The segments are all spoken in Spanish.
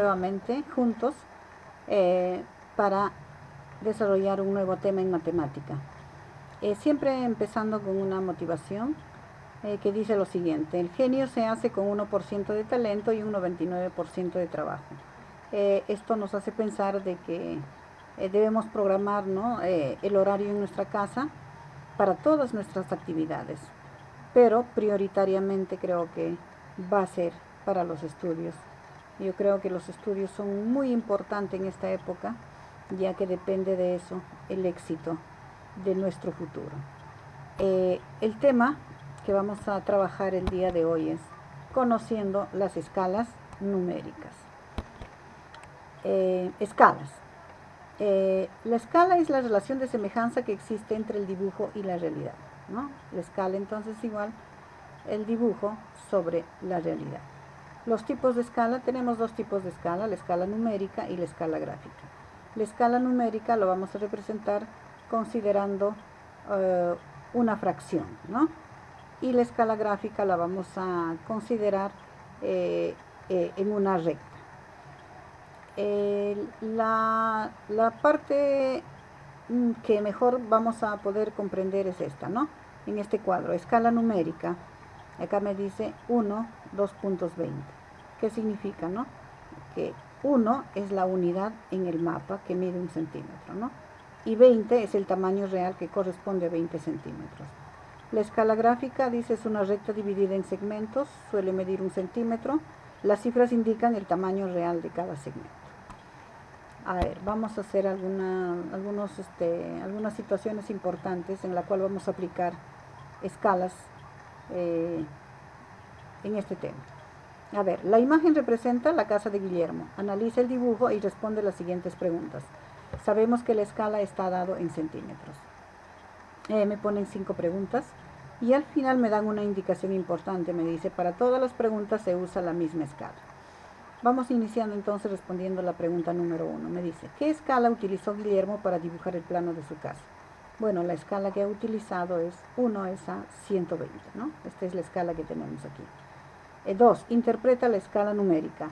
nuevamente juntos para desarrollar un nuevo tema en matemática. Siempre empezando con una motivación que dice lo siguiente: el genio se hace con 1% de talento y un 99% de trabajo. Esto nos hace pensar de que debemos programar, ¿no?, el horario en nuestra casa para todas nuestras actividades, pero prioritariamente creo que va a ser para los estudios. Yo creo que los estudios son muy importantes en esta época, ya que depende de eso el éxito de nuestro futuro. El tema que vamos a trabajar el día de hoy es conociendo las escalas numéricas. Escalas. La escala es la relación de semejanza que existe entre el dibujo y la realidad, ¿no? La escala entonces es igual el dibujo sobre la realidad. Los tipos de escala, tenemos dos tipos de escala: la escala numérica y la escala gráfica. La escala numérica lo vamos a representar considerando una fracción, ¿no? Y la escala gráfica la vamos a considerar en una recta. La parte que mejor vamos a poder comprender es esta, ¿no? En este cuadro, escala numérica, acá me dice 1, 2.20. ¿Qué significa, no? Que 1 es la unidad en el mapa que mide 1 centímetro, ¿no? Y 20 es el tamaño real que corresponde a 20 centímetros. La escala gráfica dice es una recta dividida en segmentos, suele medir 1 centímetro. Las cifras indican el tamaño real de cada segmento. A ver, vamos a hacer algunas situaciones importantes en la cual vamos a aplicar escalas en este tema. A ver, la imagen representa la casa de Guillermo. Analiza el dibujo y responde las siguientes preguntas. Sabemos que la escala está dado en centímetros. Me ponen 5 preguntas y al final me dan una indicación importante. Me dice, para todas las preguntas se usa la misma escala. Vamos iniciando entonces respondiendo la pregunta número 1. Me dice, ¿qué escala utilizó Guillermo para dibujar el plano de su casa? Bueno, la escala que ha utilizado es 1 es a 120, ¿no? Esta es la escala que tenemos aquí. 2. Interpreta la escala numérica.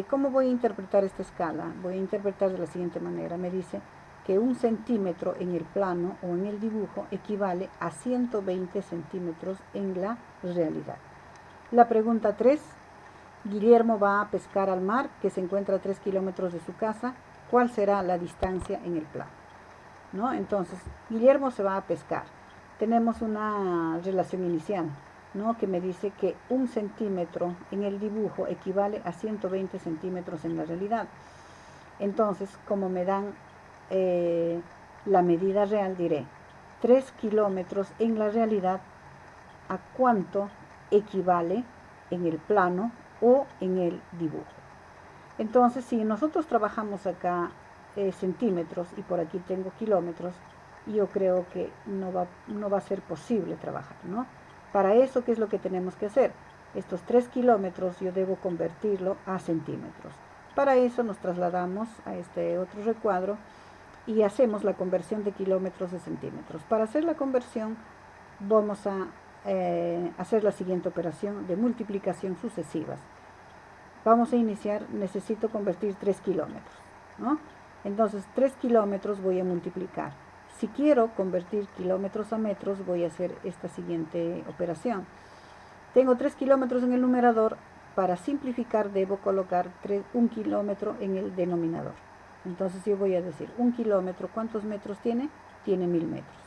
¿Cómo voy a interpretar esta escala? Voy a interpretar de la siguiente manera. Me dice que 1 centímetro en el plano o en el dibujo equivale a 120 centímetros en la realidad. La pregunta 3. Guillermo va a pescar al mar, que se encuentra a 3 kilómetros de su casa. ¿Cuál será la distancia en el plano? ¿No? Entonces, Guillermo se va a pescar. Tenemos una relación inicial, ¿no?, que me dice que 1 centímetro en el dibujo equivale a 120 centímetros en la realidad. Entonces, como me dan la medida real, diré 3 kilómetros en la realidad, ¿a cuánto equivale en el plano o en el dibujo? Entonces, si nosotros trabajamos acá centímetros y por aquí tengo kilómetros, yo creo que no va a ser posible trabajar, ¿no? Para eso, ¿qué es lo que tenemos que hacer? Estos 3 kilómetros yo debo convertirlo a centímetros. Para eso nos trasladamos a este otro recuadro y hacemos la conversión de kilómetros a centímetros. Para hacer la conversión vamos a hacer la siguiente operación de multiplicación sucesivas. Vamos a iniciar, necesito convertir 3 kilómetros, ¿no? Entonces 3 kilómetros voy a multiplicar. Si quiero convertir kilómetros a metros, voy a hacer esta siguiente operación. Tengo 3 kilómetros en el numerador. Para simplificar debo colocar 1 kilómetro en el denominador. Entonces yo voy a decir 1 kilómetro, ¿cuántos metros tiene? Tiene 1000 metros.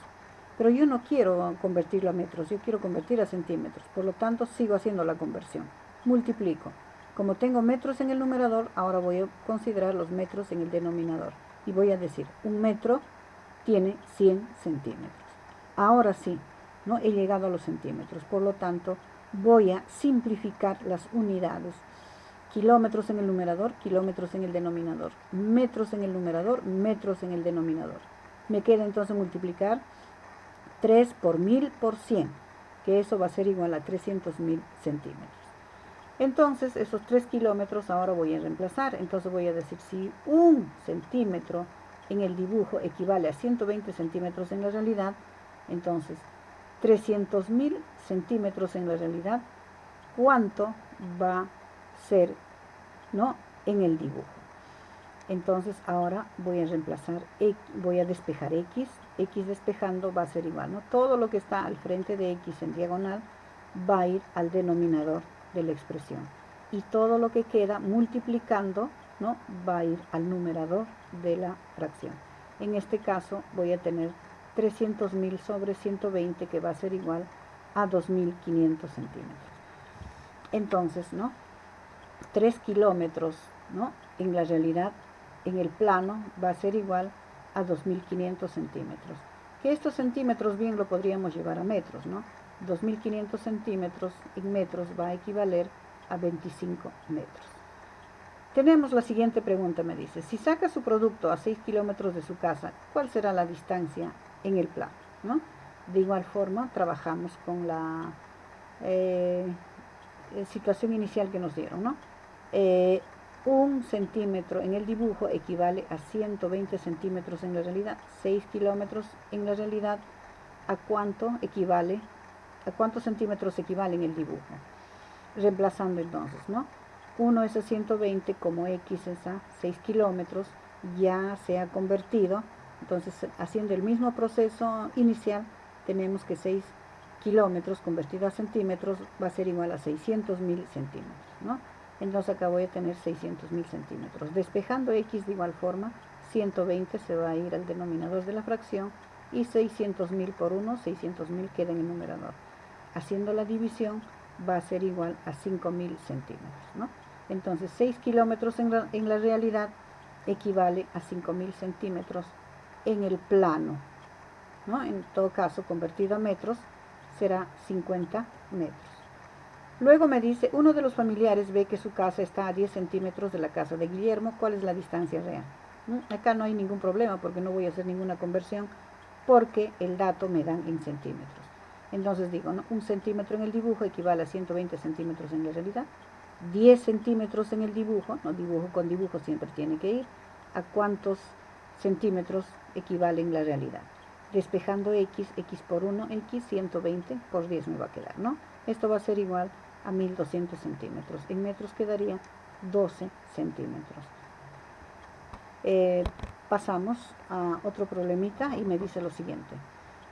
Pero yo no quiero convertirlo a metros, yo quiero convertir a centímetros. Por lo tanto, sigo haciendo la conversión. Multiplico. Como tengo metros en el numerador, ahora voy a considerar los metros en el denominador. Y voy a decir, 1 metro tiene 100 centímetros. Ahora sí, ¿no?, he llegado a los centímetros. Por lo tanto, voy a simplificar las unidades. Kilómetros en el numerador, kilómetros en el denominador. Metros en el numerador, metros en el denominador. Me queda entonces multiplicar 3 por 1000 por 100, que eso va a ser igual a 300.000 centímetros. Entonces, esos 3 kilómetros ahora voy a reemplazar. Entonces voy a decir, si 1 centímetro en el dibujo equivale a 120 centímetros en la realidad, entonces 300.000 centímetros en la realidad, ¿cuánto va a ser, no?, en el dibujo. Entonces ahora voy a reemplazar, voy a despejar x despejando va a ser igual, ¿no? Todo lo que está al frente de x en diagonal va a ir al denominador de la expresión. Y todo lo que queda multiplicando, ¿no?, va a ir al numerador de la fracción. En este caso voy a tener 300.000 sobre 120, que va a ser igual a 2.500 centímetros. Entonces, ¿no?, 3 kilómetros, ¿no?, en la realidad, en el plano, va a ser igual a 2.500 centímetros. Que estos centímetros bien lo podríamos llevar a metros, ¿no? 2.500 centímetros en metros va a equivaler a 25 metros. Tenemos la siguiente pregunta, me dice, si saca su producto a 6 kilómetros de su casa, ¿cuál será la distancia en el plano, ¿no? De igual forma, trabajamos con la situación inicial que nos dieron, ¿no? 1 centímetro en el dibujo equivale a 120 centímetros en la realidad. 6 kilómetros en la realidad, ¿a cuántos centímetros equivale en el dibujo? Reemplazando entonces, ¿no? 1 es a 120, como x es a 6 kilómetros, ya se ha convertido. Entonces, haciendo el mismo proceso inicial, tenemos que 6 kilómetros convertido a centímetros va a ser igual a 600.000 centímetros, ¿no? Entonces acá voy a tener 600.000 centímetros. Despejando x de igual forma, 120 se va a ir al denominador de la fracción y 600.000 por 1, 600.000 queda en el numerador. Haciendo la división va a ser igual a 5.000 centímetros, ¿no? Entonces 6 kilómetros en la realidad equivale a 5.000 centímetros en el plano, ¿no? En todo caso, convertido a metros, será 50 metros. Luego me dice, uno de los familiares ve que su casa está a 10 centímetros de la casa de Guillermo. ¿Cuál es la distancia real? Acá no hay ningún problema porque no voy a hacer ninguna conversión porque el dato me dan en centímetros. Entonces digo, ¿no?, 1 centímetro en el dibujo equivale a 120 centímetros en la realidad. 10 centímetros en el dibujo, no, dibujo con dibujo siempre tiene que ir, ¿a cuántos centímetros equivale en la realidad? Despejando x por 1, x, 120 por 10 me va a quedar, ¿no? Esto va a ser igual a 1.200 centímetros. En metros quedaría 12 centímetros. Pasamos a otro problemita y me dice lo siguiente.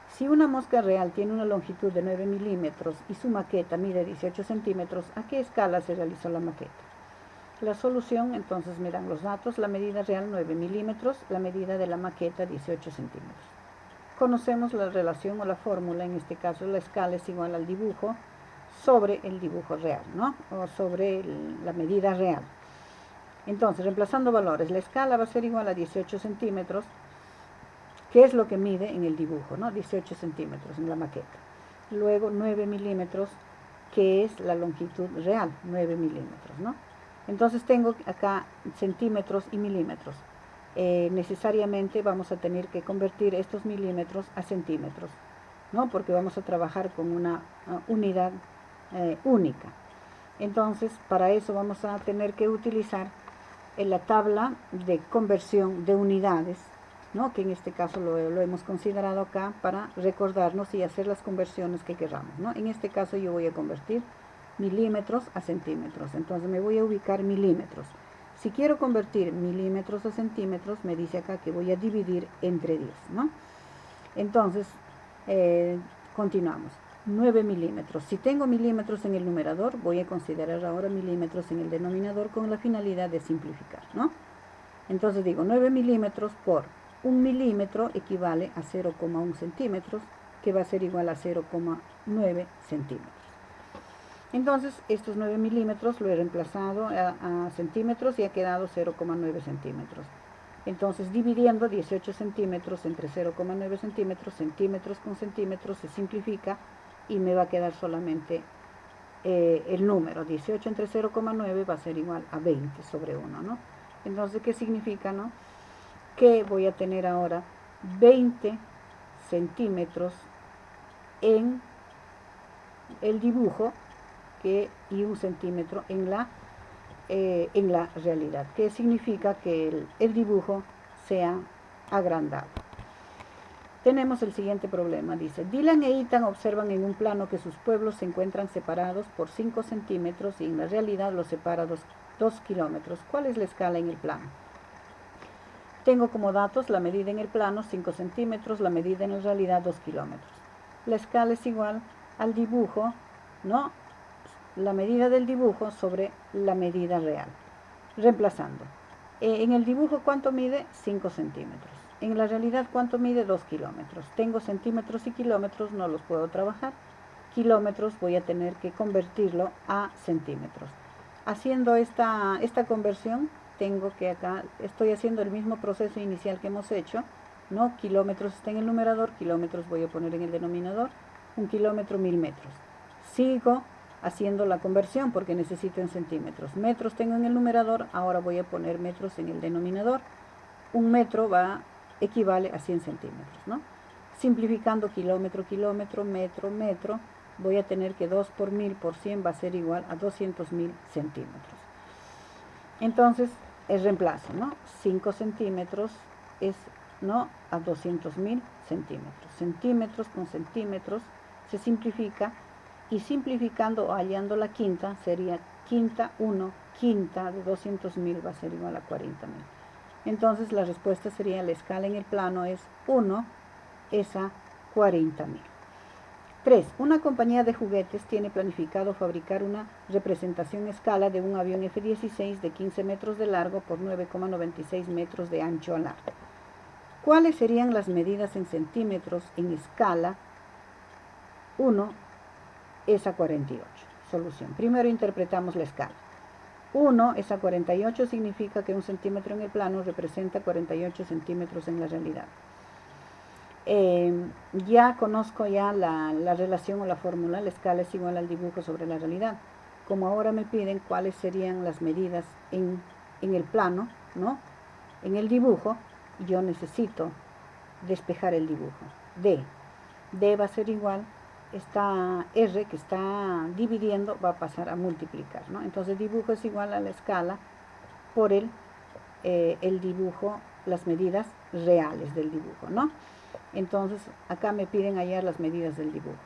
Si una mosca real tiene una longitud de 9 milímetros y su maqueta mide 18 centímetros, ¿a qué escala se realizó la maqueta? La solución, entonces me dan los datos, la medida real 9 milímetros, la medida de la maqueta 18 centímetros. Conocemos la relación o la fórmula, en este caso la escala es igual al dibujo sobre el dibujo real, ¿no? O sobre la medida real. Entonces, reemplazando valores, la escala va a ser igual a 18 centímetros, que es lo que mide en el dibujo, ¿no? 18 centímetros en la maqueta. Luego 9 milímetros, que es la longitud real, 9 milímetros, ¿no? Entonces tengo acá centímetros y milímetros. Necesariamente vamos a tener que convertir estos milímetros a centímetros, ¿no? Porque vamos a trabajar con una unidad única. Entonces, para eso vamos a tener que utilizar la tabla de conversión de unidades, ¿no?, que en este caso lo hemos considerado acá para recordarnos y hacer las conversiones que queramos, ¿no? En este caso yo voy a convertir milímetros a centímetros, entonces me voy a ubicar milímetros. Si quiero convertir milímetros a centímetros, me dice acá que voy a dividir entre 10, ¿no? Entonces, continuamos. 9 milímetros. Si tengo milímetros en el numerador, voy a considerar ahora milímetros en el denominador con la finalidad de simplificar, ¿no? Entonces digo, 9 milímetros por 1 milímetro equivale a 0,1 centímetros, que va a ser igual a 0,9 centímetros. Entonces, estos 9 milímetros lo he reemplazado a centímetros y ha quedado 0,9 centímetros. Entonces, dividiendo 18 centímetros entre 0,9 centímetros, centímetros con centímetros, se simplifica y me va a quedar solamente el número. 18 entre 0,9 va a ser igual a 20 sobre 1, ¿no? Entonces, ¿qué significa, no? Que voy a tener ahora 20 centímetros en el dibujo y 1 centímetro en la realidad, que significa que el dibujo sea agrandado. Tenemos el siguiente problema, dice, Dylan e Ethan observan en un plano que sus pueblos se encuentran separados por 5 centímetros y en la realidad los separa 2 kilómetros. ¿Cuál es la escala en el plano? Tengo como datos la medida en el plano 5 centímetros, la medida en la realidad 2 kilómetros. La escala es igual al dibujo, ¿no? La medida del dibujo sobre la medida real. Reemplazando. En el dibujo, ¿cuánto mide? 5 centímetros. En la realidad, ¿cuánto mide? 2 kilómetros. Tengo centímetros y kilómetros, no los puedo trabajar. Kilómetros voy a tener que convertirlo a centímetros. Haciendo esta conversión, tengo que acá, estoy haciendo el mismo proceso inicial que hemos hecho, ¿no? Kilómetros está en el numerador, kilómetros voy a poner en el denominador, 1 kilómetro, 1000 metros. Sigo haciendo la conversión porque necesito en centímetros. Metros tengo en el numerador, ahora voy a poner metros en el denominador. 1 metro equivale a 100 centímetros, ¿no? Simplificando kilómetro, kilómetro, metro, metro, voy a tener que 2 por 1000 por 100 va a ser igual a 200.000 centímetros. Entonces, el reemplazo, ¿no? 5 centímetros es, ¿no?, a 200.000 centímetros. Centímetros con centímetros se simplifica, y simplificando o hallando la quinta, sería quinta 1, quinta de 200.000 va a ser igual a 40.000. Entonces la respuesta sería, la escala en el plano es 1 es a 40.000. 3. Una compañía de juguetes tiene planificado fabricar una representación escala de un avión F-16 de 15 metros de largo por 9,96 metros de ancho al largo. ¿Cuáles serían las medidas en centímetros en escala? 1 es a 48. Solución. Primero interpretamos la escala. 1 es a 48 significa que 1 centímetro en el plano representa 48 centímetros en la realidad. Ya conozco ya la relación o la fórmula, la escala es igual al dibujo sobre la realidad. Como ahora me piden cuáles serían las medidas en el plano, ¿no?, en el dibujo, yo necesito despejar el dibujo. D va a ser igual, esta R que está dividiendo va a pasar a multiplicar, ¿no? Entonces dibujo es igual a la escala por el dibujo, las medidas reales del dibujo, ¿no? Entonces acá me piden hallar las medidas del dibujo.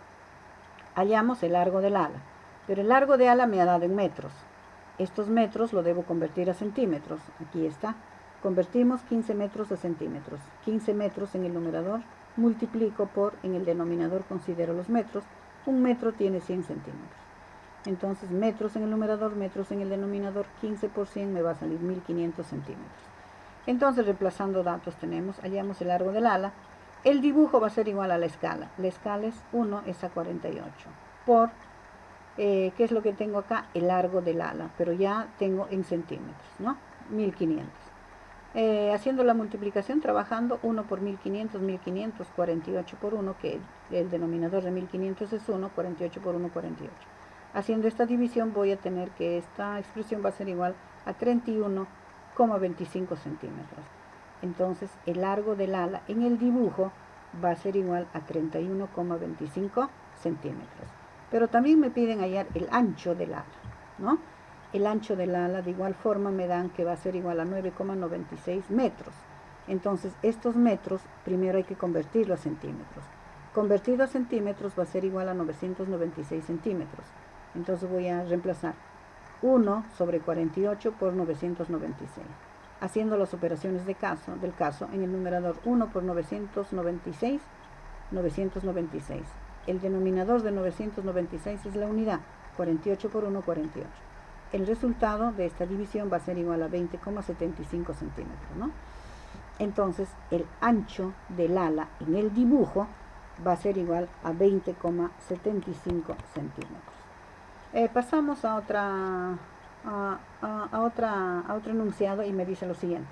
Hallamos el largo del ala, pero el largo de ala me ha dado en metros. Estos metros lo debo convertir a centímetros. Aquí está. Convertimos 15 metros a centímetros. 15 metros en el numerador, multiplico por, en el denominador considero los metros. 1 metro tiene 100 centímetros. Entonces metros en el numerador, metros en el denominador, 15 por 100 me va a salir 1500 centímetros. Entonces reemplazando datos tenemos, hallamos el largo del ala. El dibujo va a ser igual a la escala. La escala es 1 es a 48 por, ¿qué es lo que tengo acá? El largo del ala, pero ya tengo en centímetros, ¿no? 1500. Haciendo la multiplicación, trabajando 1 por 1500, 1500, 48 por 1, que el denominador de 1500 es 1, 48 por 1, 48. Haciendo esta división voy a tener que esta expresión va a ser igual a 31,25 centímetros. Entonces el largo del ala en el dibujo va a ser igual a 31,25 centímetros. Pero también me piden hallar el ancho del ala, ¿no? El ancho del ala de igual forma me dan que va a ser igual a 9,96 metros. Entonces estos metros primero hay que convertirlo a centímetros. Convertido a centímetros va a ser igual a 996 centímetros. Entonces voy a reemplazar 1 sobre 48 por 996. Haciendo las operaciones del caso, en el numerador 1 por 996, 996. El denominador de 996 es la unidad, 48 por 1, 48. El resultado de esta división va a ser igual a 20,75 centímetros, ¿no? Entonces, el ancho del ala en el dibujo va a ser igual a 20,75 centímetros. Pasamos a otro enunciado y me dice lo siguiente.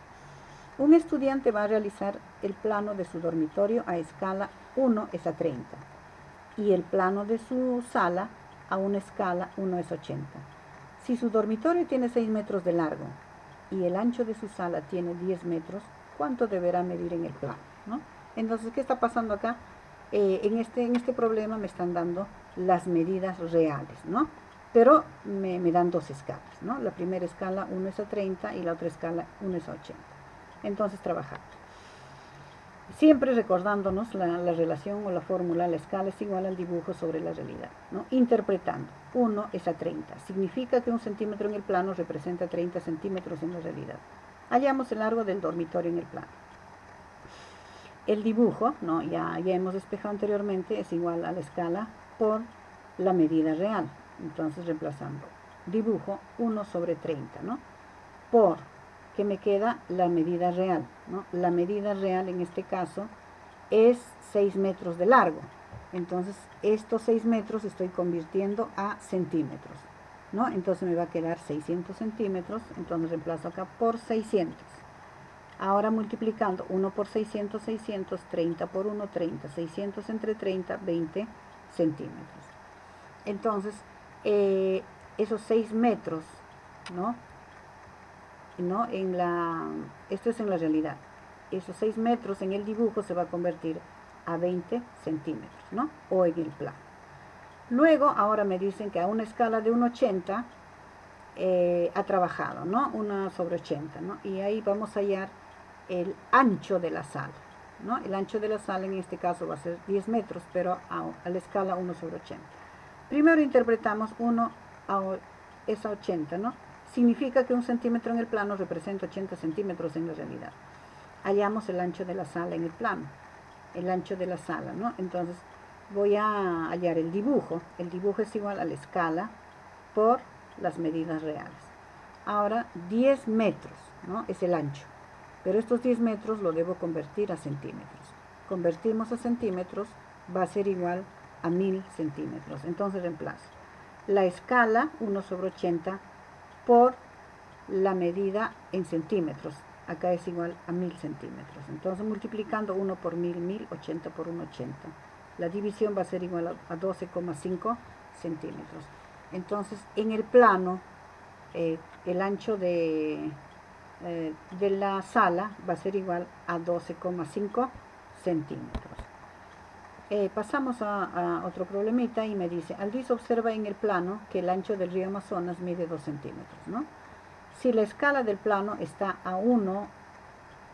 Un estudiante va a realizar el plano de su dormitorio a escala 1 es a 30 y el plano de su sala a una escala 1 es 80. Si su dormitorio tiene 6 metros de largo y el ancho de su sala tiene 10 metros, ¿cuánto deberá medir en el plano, ¿no? Entonces, ¿qué está pasando acá? En este problema me están dando las medidas reales, ¿no? Pero me dan dos escalas, ¿no? La primera escala 1 es a 30 y la otra escala 1 es a 80. Entonces, trabajamos. siempre recordándonos la relación o la fórmula, la escala es igual al dibujo sobre la realidad, ¿no? Interpretando, 1 es a 30, significa que 1 centímetro en el plano representa 30 centímetros en la realidad. Hallamos el largo del dormitorio en el plano. El dibujo, ¿no? ya hemos despejado anteriormente, es igual a la escala por la medida real. Entonces reemplazando dibujo 1 sobre 30, ¿no? Por, que me queda la medida real, ¿no? La medida real en este caso es 6 metros de largo. Entonces estos 6 metros estoy convirtiendo a centímetros, ¿no? Entonces me va a quedar 600 centímetros, entonces reemplazo acá por 600. Ahora multiplicando 1 por 600, 600, 30 por 1, 30, 600 entre 30, 20 centímetros. Entonces, esos 6 metros, ¿no? Esto es en la realidad. Esos 6 metros en el dibujo se va a convertir a 20 centímetros, ¿no? O en el plano. Luego, ahora me dicen que a una escala de 1,80 ha trabajado, ¿no? 1 sobre 80, ¿no? Y ahí vamos a hallar el ancho de la sala, ¿no? El ancho de la sala en este caso va a ser 10 metros, pero a la escala 1 sobre 80. Primero interpretamos 1 es a 80, ¿no? Significa que 1 centímetro en el plano representa 80 centímetros en la realidad. Hallamos el ancho de la sala en el plano, el ancho de la sala, ¿no? Entonces voy a hallar el dibujo. El dibujo es igual a la escala por las medidas reales. Ahora 10 metros, ¿no? Es el ancho. Pero estos 10 metros lo debo convertir a centímetros. Convertimos a centímetros, va a ser igual a 1000 centímetros. Entonces reemplazo la escala 1 sobre 80 por la medida en centímetros. Acá es igual a 1000 centímetros. Entonces multiplicando 1 por 1000, 1000, 80 por 1, 80. La división va a ser igual a 12,5 centímetros. Entonces en el plano, el ancho de la sala va a ser igual a 12,5 centímetros. Pasamos a otro problemita y me dice, Aldis observa en el plano que el ancho del río Amazonas mide 2 centímetros, ¿no? Si la escala del plano está a 1,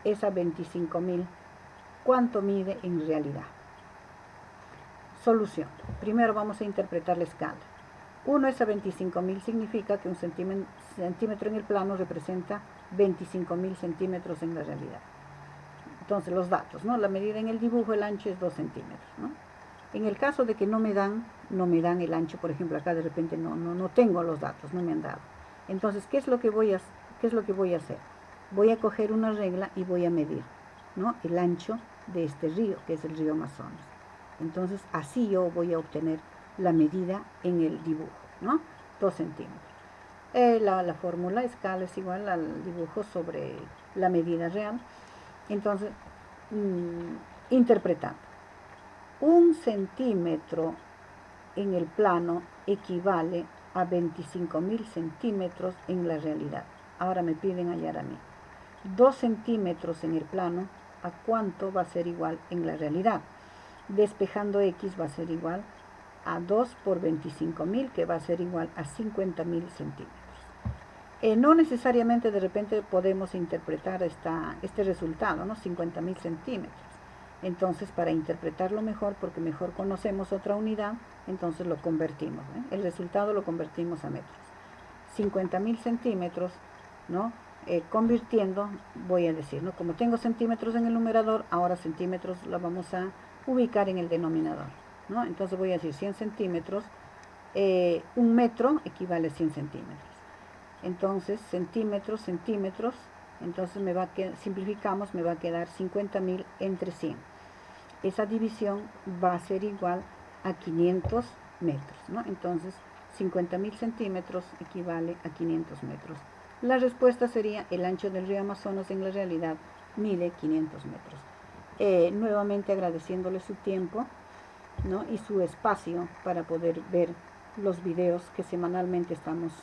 es a 25.000, ¿cuánto mide en realidad? Solución. Primero vamos a interpretar la escala. 1 es a 25.000 significa que un centímetro en el plano representa 25.000 centímetros en la realidad. Entonces los datos, ¿no? La medida en el dibujo, el ancho es 2 centímetros, ¿no? En el caso de que no me dan el ancho, por ejemplo, acá de repente no tengo los datos, no me han dado. Entonces, ¿qué es lo que voy a hacer? Voy a coger una regla y voy a medir, ¿no? El ancho de este río, que es el río Amazonas. Entonces, así yo voy a obtener la medida en el dibujo, ¿no? 2 centímetros. La fórmula escala es igual al dibujo sobre la medida real. Entonces, interpretando. 1 centímetro en el plano equivale a 25.000 centímetros en la realidad. Ahora me piden hallar a mí. 2 centímetros en el plano, ¿a cuánto va a ser igual en la realidad? Despejando X va a ser igual a 2 por 25.000, que va a ser igual a 50.000 centímetros. No necesariamente de repente podemos interpretar este resultado, ¿no? 50.000 centímetros. Entonces, para interpretarlo mejor, porque mejor conocemos otra unidad, entonces lo convertimos, ¿eh? El resultado lo convertimos a metros. 50.000 centímetros, ¿no? Convirtiendo, voy a decir, ¿no? Como tengo centímetros en el numerador, ahora centímetros lo vamos a ubicar en el denominador, ¿no? Entonces voy a decir 100 centímetros, 1 metro equivale a 100 centímetros. Entonces, centímetros, entonces simplificamos, me va a quedar 50.000 entre 100. Esa división va a ser igual a 500 metros, ¿no? Entonces, 50.000 centímetros equivale a 500 metros. La respuesta sería, el ancho del río Amazonas en la realidad mide 500 metros. Nuevamente agradeciéndole su tiempo, ¿no? Y su espacio para poder ver los videos que semanalmente estamos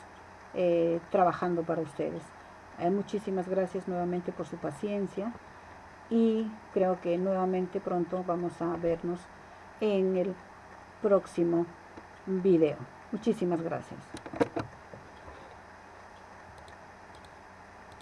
trabajando para ustedes. Muchísimas gracias nuevamente por su paciencia y creo que nuevamente pronto vamos a vernos en el próximo video. Muchísimas gracias.